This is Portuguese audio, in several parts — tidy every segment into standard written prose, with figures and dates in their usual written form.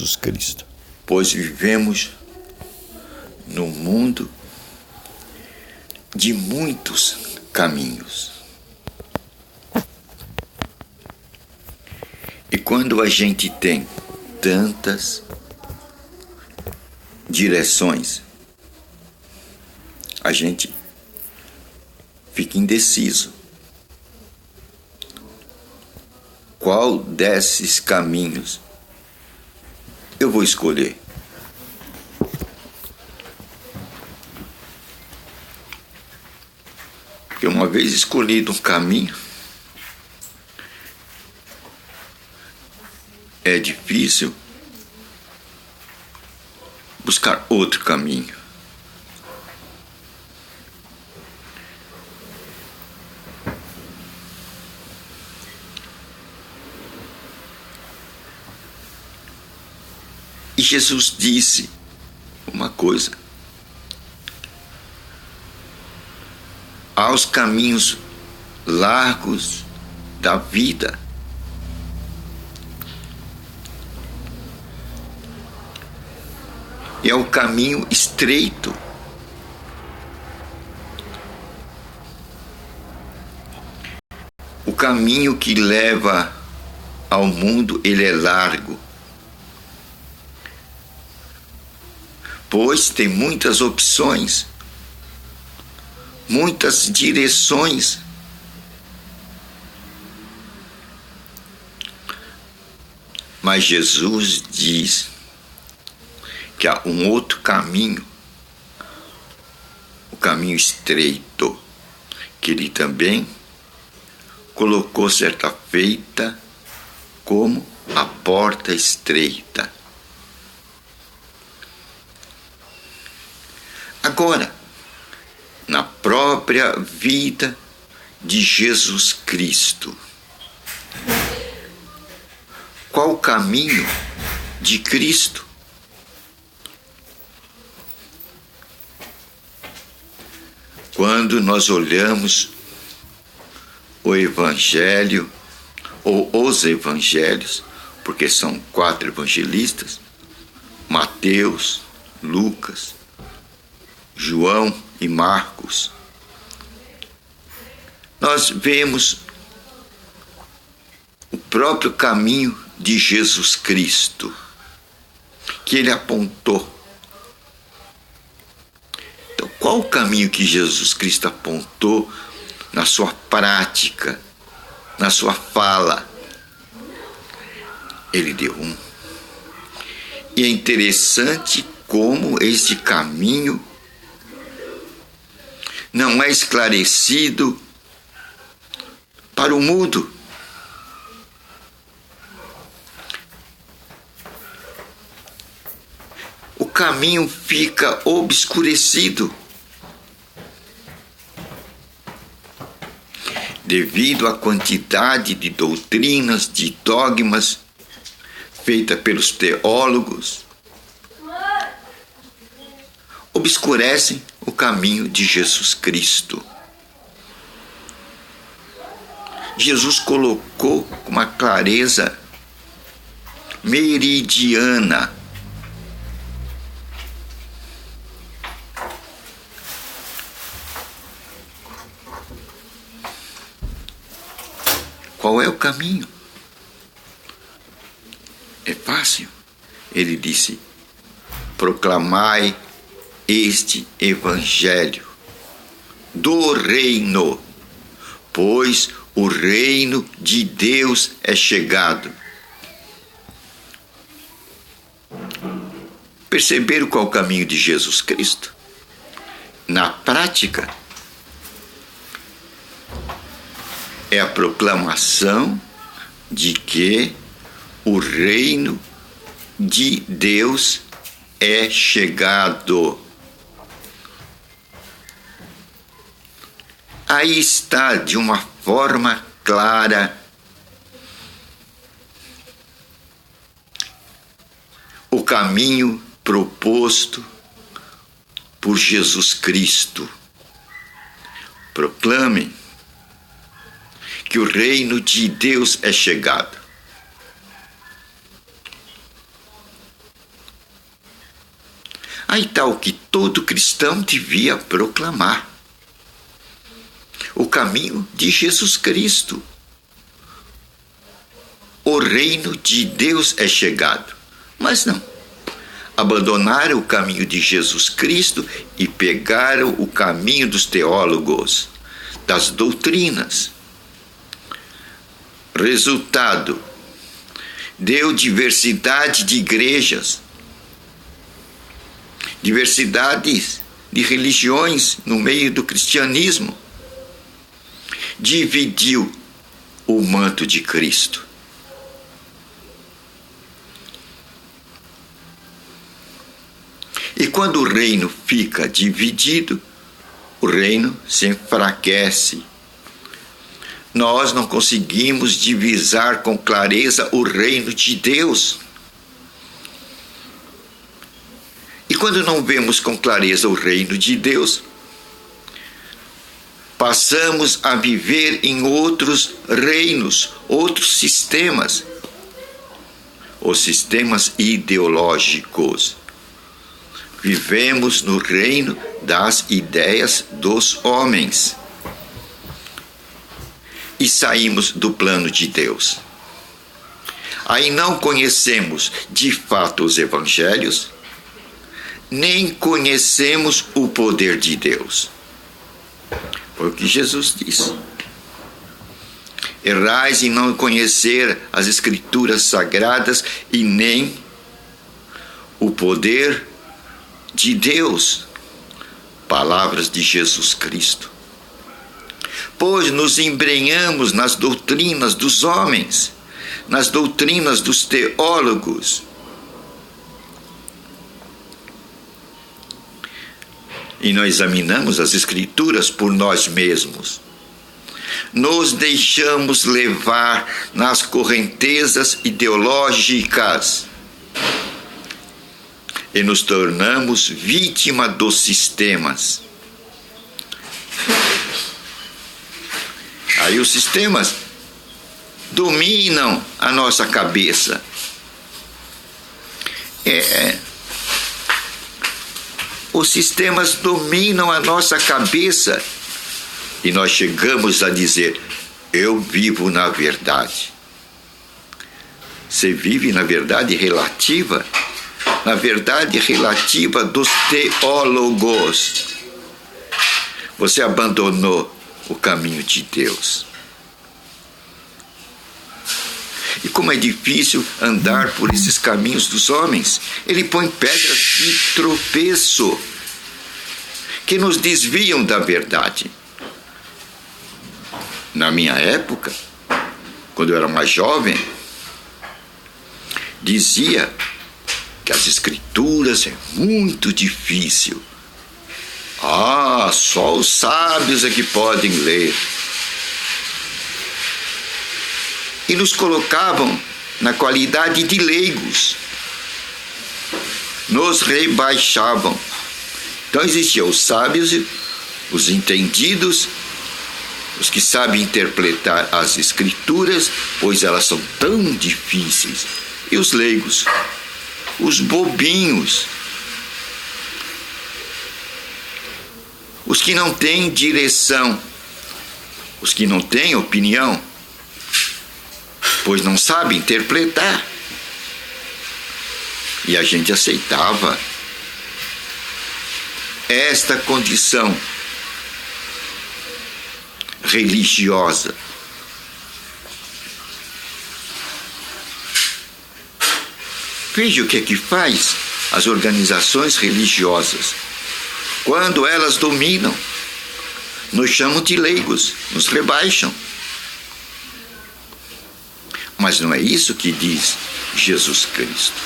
Jesus Cristo. Pois vivemos no mundo de muitos caminhos. E quando a gente tem tantas direções, a gente fica indeciso. Qual desses caminhos eu vou escolher? Porque uma vez escolhido um caminho, é difícil buscar outro caminho. E Jesus disse uma coisa: aos caminhos largos da vida, e ao caminho estreito. O caminho que leva ao mundo, ele é largo, pois tem muitas opções, muitas direções. Mas Jesus diz que há um outro caminho, o caminho estreito, que ele também colocou certa feita como a porta estreita. Agora, na própria vida de Jesus Cristo, qual o caminho de Cristo? Quando nós olhamos o Evangelho, ou os Evangelhos, porque são 4 evangelistas, Mateus, Lucas, João e Marcos, nós vemos o próprio caminho de Jesus Cristo, que ele apontou. Então, qual o caminho que Jesus Cristo apontou na sua prática, na sua fala? Ele deu um. E é interessante como este caminho não é esclarecido para o mudo. O caminho fica obscurecido devido à quantidade de doutrinas, de dogmas feita pelos teólogos, obscurecem o caminho de Jesus Cristo. Jesus colocou com uma clareza meridiana qual é o caminho. É fácil. Ele disse: proclamai este evangelho do reino, pois o reino de Deus é chegado. Perceberam qual é o caminho de Jesus Cristo? Na prática, é a proclamação de que o reino de Deus é chegado. Aí está, de uma forma clara, o caminho proposto por Jesus Cristo. Proclamem que o reino de Deus é chegado. Aí está o que todo cristão devia proclamar: o caminho de Jesus Cristo. O reino de Deus é chegado. Mas não. Abandonaram o caminho de Jesus Cristo e pegaram o caminho dos teólogos, das doutrinas. Resultado: deu diversidade de igrejas, diversidade de religiões no meio do cristianismo. Dividiu o manto de Cristo. E quando o reino fica dividido, o reino se enfraquece. Nós não conseguimos divisar com clareza o reino de Deus. E quando não vemos com clareza o reino de Deus, passamos a viver em outros reinos, outros sistemas, os sistemas ideológicos. Vivemos no reino das ideias dos homens e saímos do plano de Deus. Aí não conhecemos de fato os evangelhos, nem conhecemos o poder de Deus. Foi o que Jesus disse. Errais em não conhecer as Escrituras Sagradas e nem o poder de Deus. Palavras de Jesus Cristo. Pois nos embrenhamos nas doutrinas dos homens, nas doutrinas dos teólogos. E não examinamos as Escrituras por nós mesmos. Nos deixamos levar nas correntezas ideológicas e nos tornamos vítima dos sistemas. Aí os sistemas dominam a nossa cabeça. Os sistemas dominam a nossa cabeça e nós chegamos a dizer: eu vivo na verdade. Você vive na verdade relativa? Na verdade relativa dos teólogos. Você abandonou o caminho de Deus. E como é difícil andar por esses caminhos dos homens. Ele põe pedras de tropeço que nos desviam da verdade. Na minha época, quando eu era mais jovem, dizia que as Escrituras é muito difícil. Só os sábios é que podem ler. E nos colocavam na qualidade de leigos. Nos rebaixavam. Então existiam os sábios, os entendidos, os que sabem interpretar as Escrituras, pois elas são tão difíceis. E os leigos, os bobinhos, os que não têm direção, os que não têm opinião, pois não sabem interpretar. E a gente aceitava esta condição religiosa. Veja o que é que faz as organizações religiosas. Quando elas dominam, nos chamam de leigos, nos rebaixam. Mas não é isso que diz Jesus Cristo.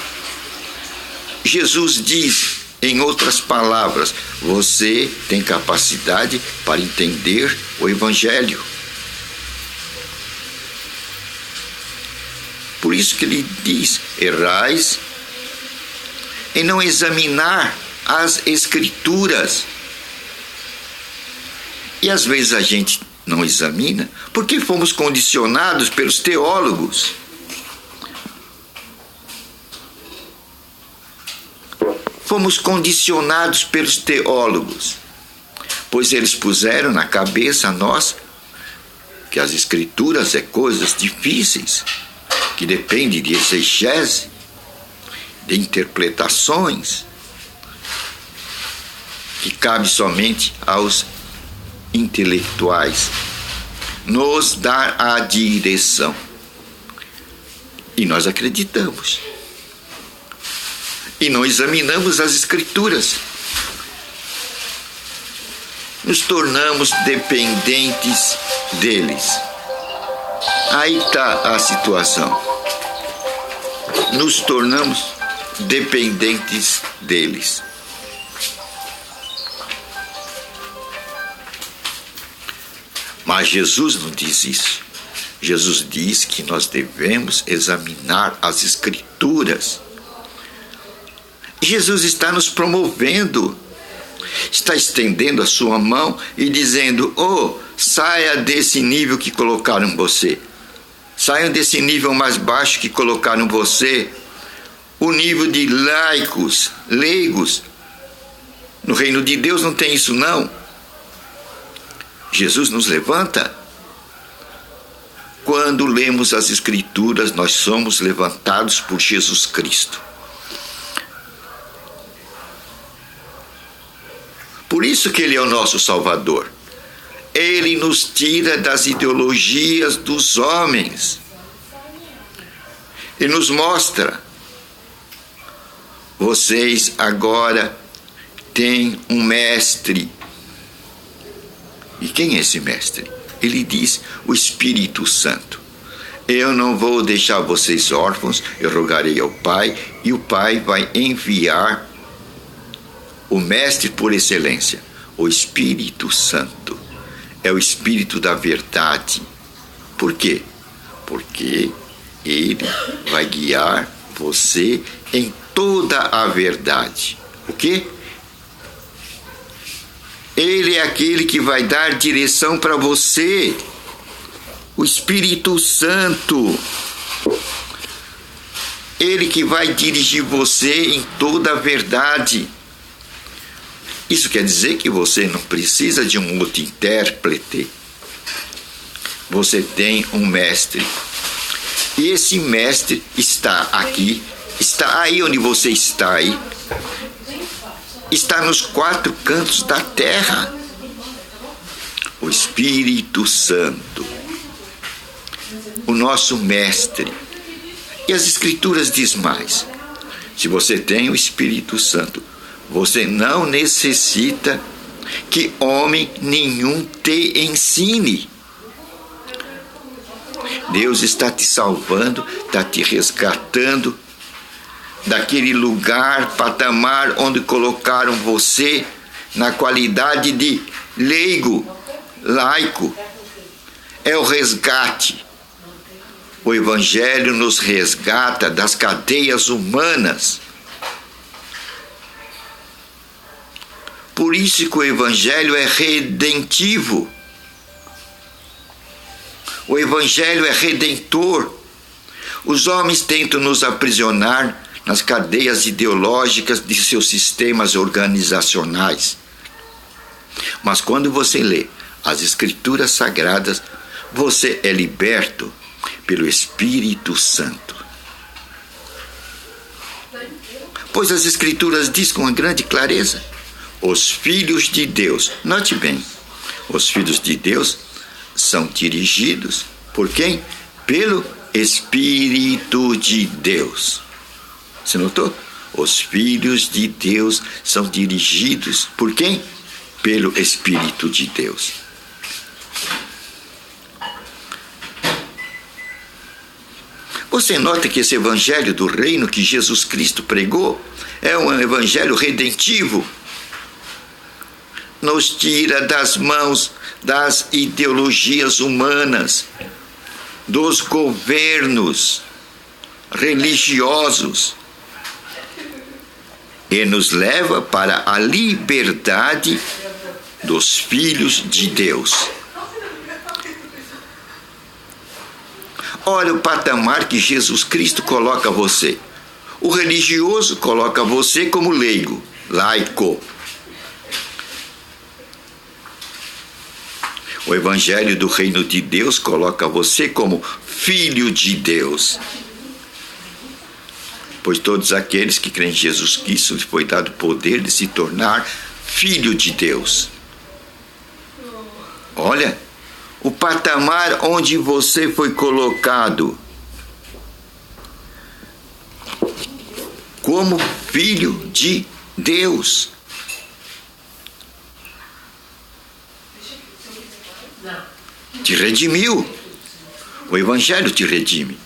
Jesus diz, em outras palavras, você tem capacidade para entender o Evangelho. Por isso que ele diz: errais em não examinar as Escrituras. E às vezes a gente não examina porque fomos condicionados pelos teólogos. fomos condicionados pelos teólogos, pois eles puseram na cabeça nossa que as escrituras é coisas difíceis, que depende de exegese, de interpretações, que cabe somente aos intelectuais nos dar a direção. E nós acreditamos. E não examinamos as escrituras. Nos tornamos dependentes deles. Aí está a situação. Nos tornamos dependentes deles. Mas Jesus não diz isso. Jesus diz que nós devemos examinar as Escrituras. Jesus está nos promovendo, está estendendo a sua mão e dizendo: oh, saia desse nível que colocaram você. Saiam desse nível mais baixo que colocaram você. O nível de laicos, leigos. No reino de Deus não tem isso não. Jesus nos levanta. Quando lemos as Escrituras, nós somos levantados por Jesus Cristo. Por isso que Ele é o nosso Salvador. Ele nos tira das ideologias dos homens. E nos mostra: vocês agora têm um mestre. E quem é esse mestre? Ele diz: o Espírito Santo. Eu não vou deixar vocês órfãos, eu rogarei ao Pai, e o Pai vai enviar o mestre por excelência, o Espírito Santo. É o Espírito da verdade. Por quê? Porque ele vai guiar você em toda a verdade. O quê? Ele é aquele que vai dar direção para você. O Espírito Santo. Ele que vai dirigir você em toda a verdade. Isso quer dizer que você não precisa de um outro intérprete. Você tem um mestre. E esse mestre está aqui, está aí onde você está aí. Está nos 4 cantos da terra. O Espírito Santo. O nosso mestre. E as Escrituras diz mais: se você tem o Espírito Santo, você não necessita que homem nenhum te ensine. Deus está te salvando, está te resgatando daquele lugar, patamar onde colocaram você na qualidade de leigo, laico. É o resgate. O Evangelho nos resgata das cadeias humanas. Por isso que o Evangelho é redentivo. O Evangelho é redentor. Os homens tentam nos aprisionar nas cadeias ideológicas de seus sistemas organizacionais. Mas quando você lê as Escrituras Sagradas, você é liberto pelo Espírito Santo. Pois as Escrituras dizem com grande clareza: os filhos de Deus, note bem, os filhos de Deus são dirigidos por quem? Pelo Espírito de Deus. Você notou? Os filhos de Deus são dirigidos por quem? Pelo Espírito de Deus. Você nota que esse evangelho do reino que Jesus Cristo pregou é um evangelho redentivo. Nos tira das mãos das ideologias humanas, dos governos religiosos, e nos leva para a liberdade dos filhos de Deus. Olha o patamar que Jesus Cristo coloca você. O religioso coloca você como leigo, laico. O Evangelho do Reino de Deus coloca você como filho de Deus. Pois todos aqueles que creem em Jesus Cristo lhes foi dado o poder de se tornar filho de Deus. Olha, o patamar onde você foi colocado como filho de Deus. Te redimiu. O Evangelho te redime.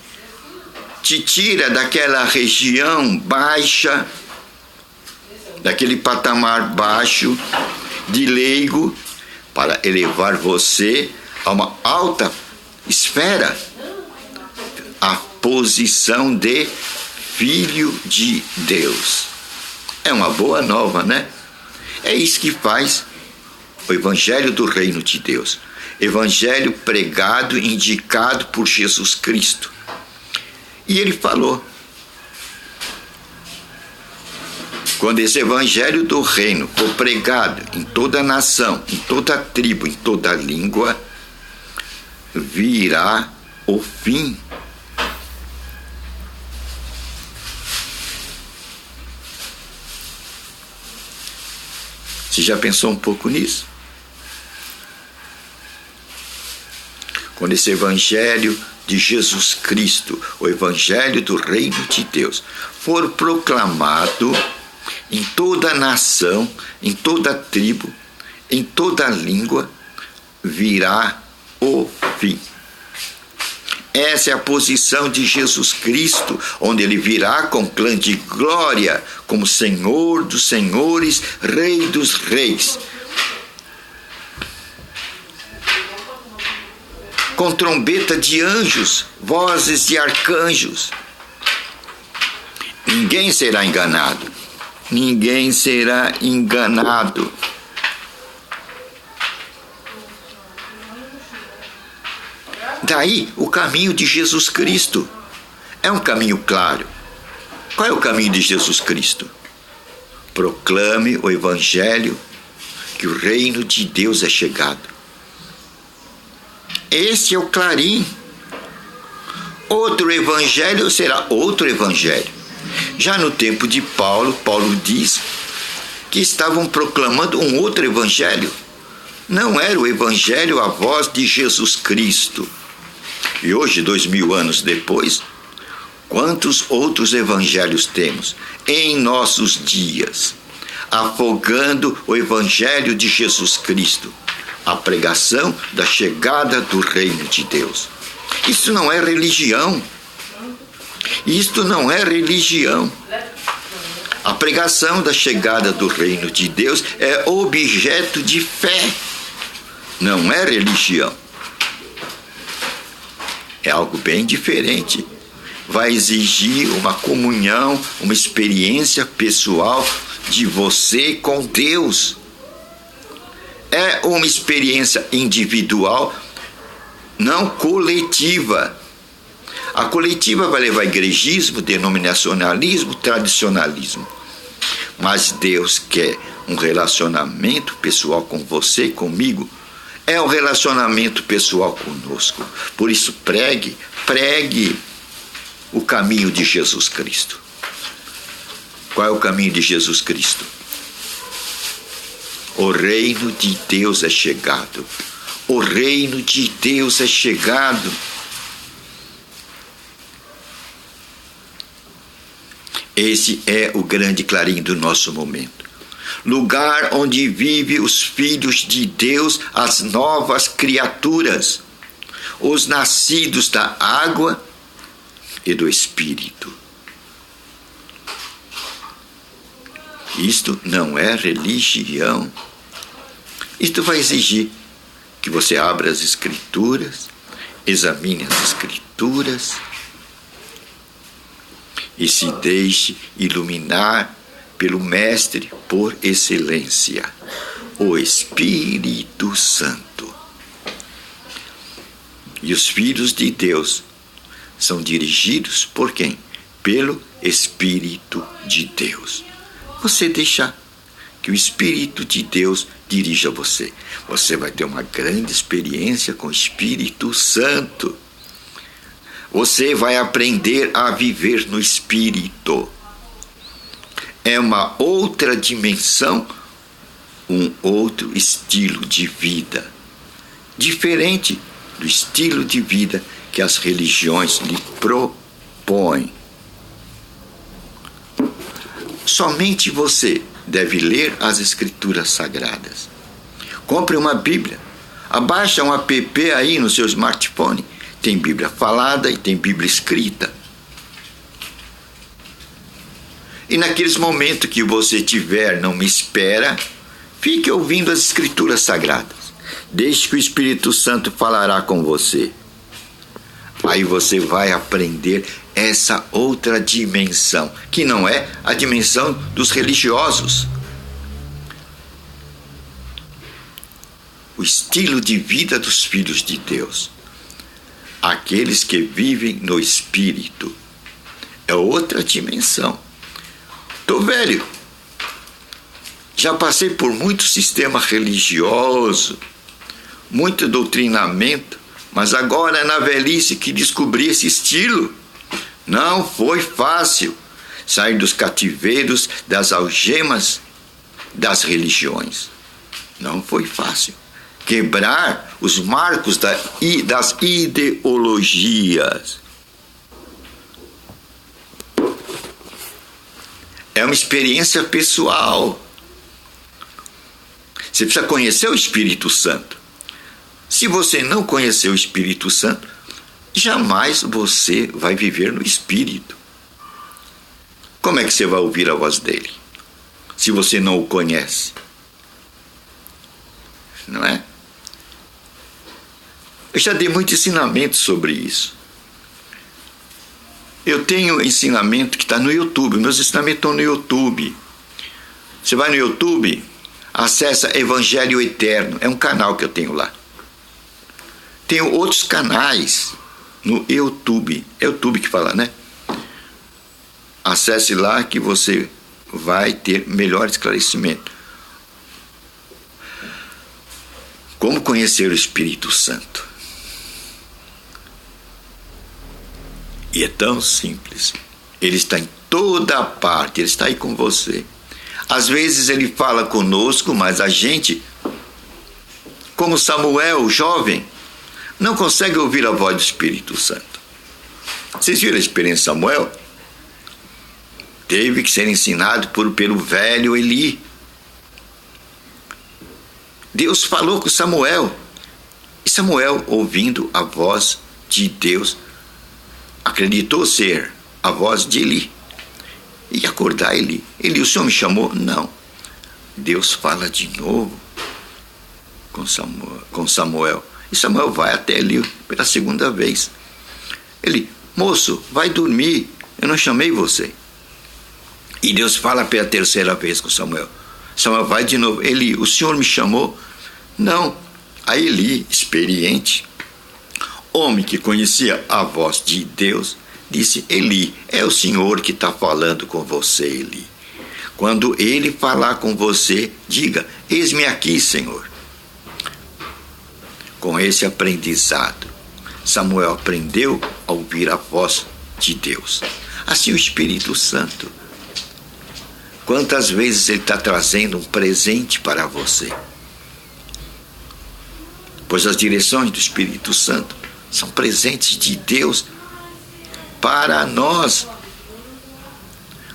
Te tira daquela região baixa, daquele patamar baixo de leigo, para elevar você a uma alta esfera, a posição de filho de Deus. É uma boa nova, né? É isso que faz o Evangelho do Reino de Deus. Evangelho pregado, indicado por Jesus Cristo. E ele falou, quando esse Evangelho do Reino for pregado em toda nação, em toda tribo, em toda língua, virá o fim. Você já pensou um pouco nisso? Quando esse Evangelho de Jesus Cristo, o Evangelho do Reino de Deus, for proclamado em toda nação, em toda tribo, em toda língua, virá o fim. Essa é a posição de Jesus Cristo, onde ele virá com clã de glória, como Senhor dos senhores, Rei dos reis, com trombeta de anjos, vozes de arcanjos. Ninguém será enganado. Ninguém será enganado. Daí o caminho de Jesus Cristo. É um caminho claro. Qual é o caminho de Jesus Cristo? Proclame o Evangelho, que o reino de Deus é chegado. Esse é o clarim. Outro evangelho será outro evangelho. Já no tempo de Paulo, Paulo diz que estavam proclamando um outro evangelho. Não era o evangelho, a voz de Jesus Cristo. E hoje, 2000 anos depois, quantos outros evangelhos temos em nossos dias, afogando o evangelho de Jesus Cristo, a pregação da chegada do reino de Deus. Isso não é religião. Isto não é religião. A pregação da chegada do reino de Deus é objeto de fé. Não é religião. É algo bem diferente. Vai exigir uma comunhão, uma experiência pessoal de você com Deus. É uma experiência individual, não coletiva. A coletiva vai levar igregismo, denominacionalismo, tradicionalismo. Mas Deus quer um relacionamento pessoal com você e comigo. É um relacionamento pessoal conosco. Por isso, pregue o caminho de Jesus Cristo. Qual é o caminho de Jesus Cristo? O reino de Deus é chegado. O reino de Deus é chegado. Esse é o grande clarim do nosso momento. Lugar onde vivem os filhos de Deus, as novas criaturas, os nascidos da água e do Espírito. Isto não é religião. Isto vai exigir que você abra as Escrituras, examine as Escrituras e se deixe iluminar pelo Mestre por excelência, o Espírito Santo. E os filhos de Deus são dirigidos por quem? Pelo Espírito de Deus. Você deixar que o Espírito de Deus dirija você. Você vai ter uma grande experiência com o Espírito Santo. Você vai aprender a viver no Espírito. É uma outra dimensão, um outro estilo de vida, diferente do estilo de vida que as religiões lhe propõem. Somente você deve ler as Escrituras Sagradas. Compre uma Bíblia. Abaixa um app aí no seu smartphone. Tem Bíblia falada e tem Bíblia escrita. E naqueles momentos que você tiver, não me espera, fique ouvindo as Escrituras Sagradas. Deixe que o Espírito Santo falará com você. Aí você vai aprender essa outra dimensão, que não é a dimensão dos religiosos. O estilo de vida dos filhos de Deus. Aqueles que vivem no Espírito. É outra dimensão. Estou velho. Já passei por muito sistema religioso, muito doutrinamento, mas agora é na velhice que descobri esse estilo. Não foi fácil sair dos cativeiros, das algemas das religiões. Não foi fácil. Quebrar os marcos das ideologias. É uma experiência pessoal. Você precisa conhecer o Espírito Santo. Se você não conhecer o Espírito Santo, jamais você vai viver no Espírito. Como é que você vai ouvir a voz dele, se você não o conhece? Não é? Eu já dei muito ensinamento sobre isso. Eu tenho ensinamento que está no YouTube. Meus ensinamentos estão no YouTube. Você vai no YouTube, acessa Evangelho Eterno. É um canal que eu tenho lá. Tenho outros canais no YouTube. É o YouTube que fala, né? Acesse lá que você vai ter melhor esclarecimento. Como conhecer o Espírito Santo? E é tão simples. Ele está em toda parte, ele está aí com você. Às vezes ele fala conosco, mas a gente, como Samuel, jovem, não consegue ouvir a voz do Espírito Santo. Vocês viram a experiência de Samuel? Teve que ser ensinado pelo velho Eli. Deus falou com Samuel. E Samuel, ouvindo a voz de Deus, acreditou ser a voz de Eli. E acordar Eli. Eli, o Senhor me chamou? Não. Deus fala de novo com Samuel. E Samuel vai até Eli pela segunda vez. Ele, moço, vai dormir. Eu não chamei você. E Deus fala pela terceira vez com Samuel. Samuel vai de novo. Eli, o Senhor me chamou? Não. Aí Eli, experiente, homem que conhecia a voz de Deus, disse, Eli, é o Senhor que está falando com você, Eli. Quando ele falar com você, diga, eis-me aqui, Senhor. Com esse aprendizado, Samuel aprendeu a ouvir a voz de Deus. Assim o Espírito Santo. Quantas vezes ele está trazendo um presente para você? Pois as direções do Espírito Santo são presentes de Deus para nós.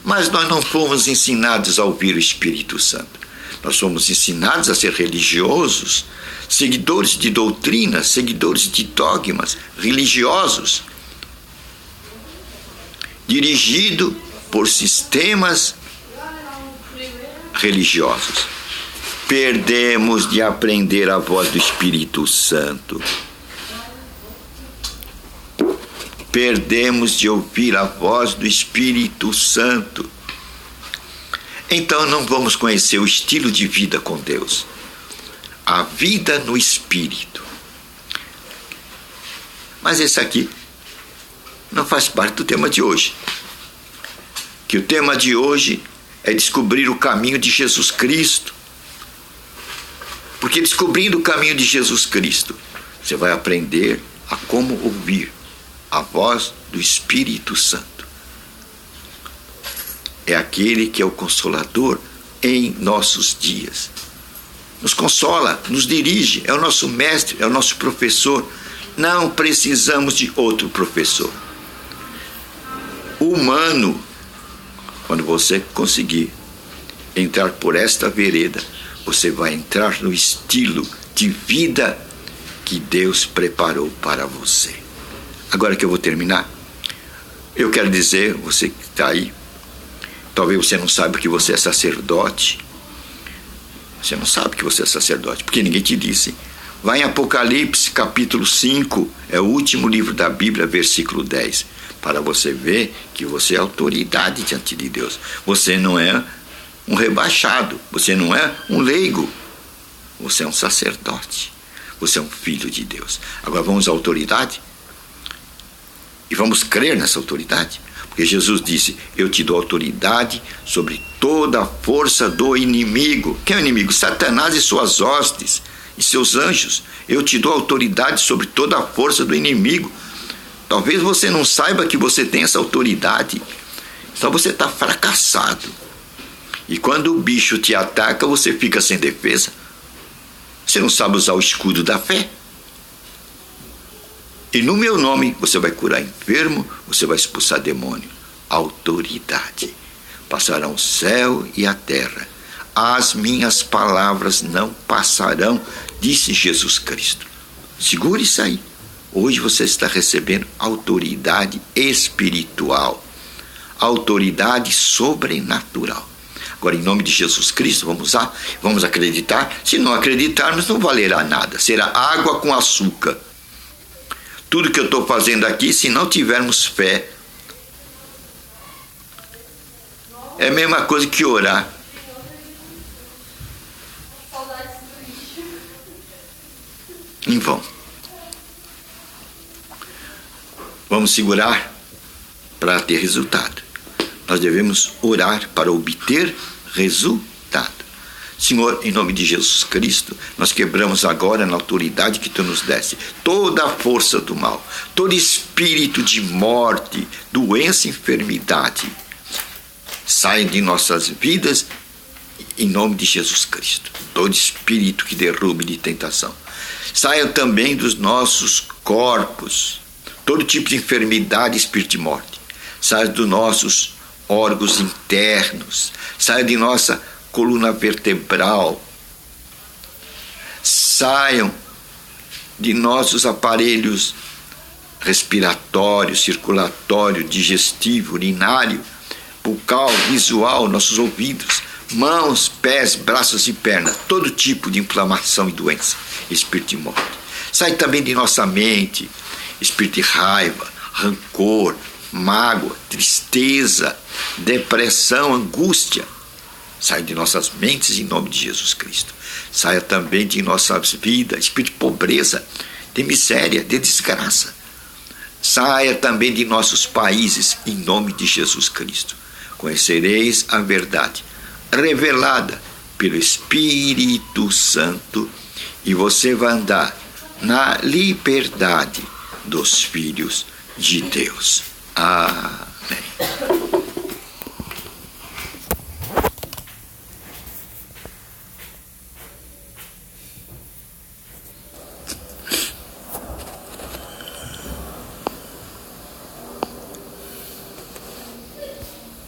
Mas nós não fomos ensinados a ouvir o Espírito Santo. Nós fomos ensinados a ser religiosos, seguidores de doutrinas, seguidores de dogmas religiosos, dirigido por sistemas religiosos. Perdemos de aprender a voz do Espírito Santo. Perdemos de ouvir a voz do Espírito Santo. Então não vamos conhecer o estilo de vida com Deus. A vida no Espírito. Mas esse aqui não faz parte do tema de hoje. que o tema de hoje é descobrir o caminho de Jesus Cristo. Porque descobrindo o caminho de Jesus Cristo, você vai aprender a como ouvir a voz do Espírito Santo. É aquele que é o Consolador em nossos dias. Nos consola, nos dirige, é o nosso mestre, é o nosso professor. Não precisamos de outro professor. Humano, quando você conseguir entrar por esta vereda, você vai entrar no estilo de vida que Deus preparou para você. Agora que eu vou terminar, eu quero dizer, você que está aí, talvez você não saiba que você é sacerdote. Você não sabe que você é sacerdote, porque ninguém te disse. Vai em Apocalipse, capítulo 5, é o último livro da Bíblia, versículo 10, para você ver que você é autoridade diante de Deus. Você não é um rebaixado, você não é um leigo, você é um sacerdote, você é um filho de Deus. Agora vamos à autoridade e vamos crer nessa autoridade, porque Jesus disse: eu te dou autoridade sobre toda a força do inimigo. Quem é o inimigo? Satanás e suas hostes e seus anjos. Eu te dou autoridade sobre toda a força do inimigo. Talvez você não saiba que você tem essa autoridade, então você está fracassado. E quando o bicho te ataca, você fica sem defesa. Você não sabe usar o escudo da fé. E no meu nome você vai curar enfermo, você vai expulsar demônio. Autoridade. Passarão o céu e a terra. As minhas palavras não passarão, disse Jesus Cristo. Segure isso aí. Hoje você está recebendo autoridade espiritual. Autoridade sobrenatural. Agora, em nome de Jesus Cristo, vamos acreditar. Se não acreditarmos, não valerá nada. Será água com açúcar. Tudo que eu estou fazendo aqui, se não tivermos fé, é a mesma coisa que orar. Em vão. Vamos segurar para ter resultado. Nós devemos orar para obter resultado. Senhor, em nome de Jesus Cristo, nós quebramos agora na autoridade que Tu nos deste toda a força do mal, todo espírito de morte, doença e enfermidade. Saia de nossas vidas em nome de Jesus Cristo. Todo espírito que derrube de tentação. Saia também dos nossos corpos, todo tipo de enfermidade e espírito de morte. Saia dos nossos órgãos internos, saia de nossa coluna vertebral, saiam de nossos aparelhos respiratório, circulatório, digestivo, urinário, bucal, visual, nossos ouvidos, mãos, pés, braços e pernas, todo tipo de inflamação e doença, espírito de morte. Sai também de nossa mente, espírito de raiva, rancor, mágoa, tristeza, depressão, angústia. Sai de nossas mentes em nome de Jesus Cristo. Saia também de nossas vidas, espírito de pobreza, de miséria, de desgraça. Saia também de nossos países em nome de Jesus Cristo. Conhecereis a verdade, revelada pelo Espírito Santo, e você vai andar na liberdade dos filhos de Deus. Amém.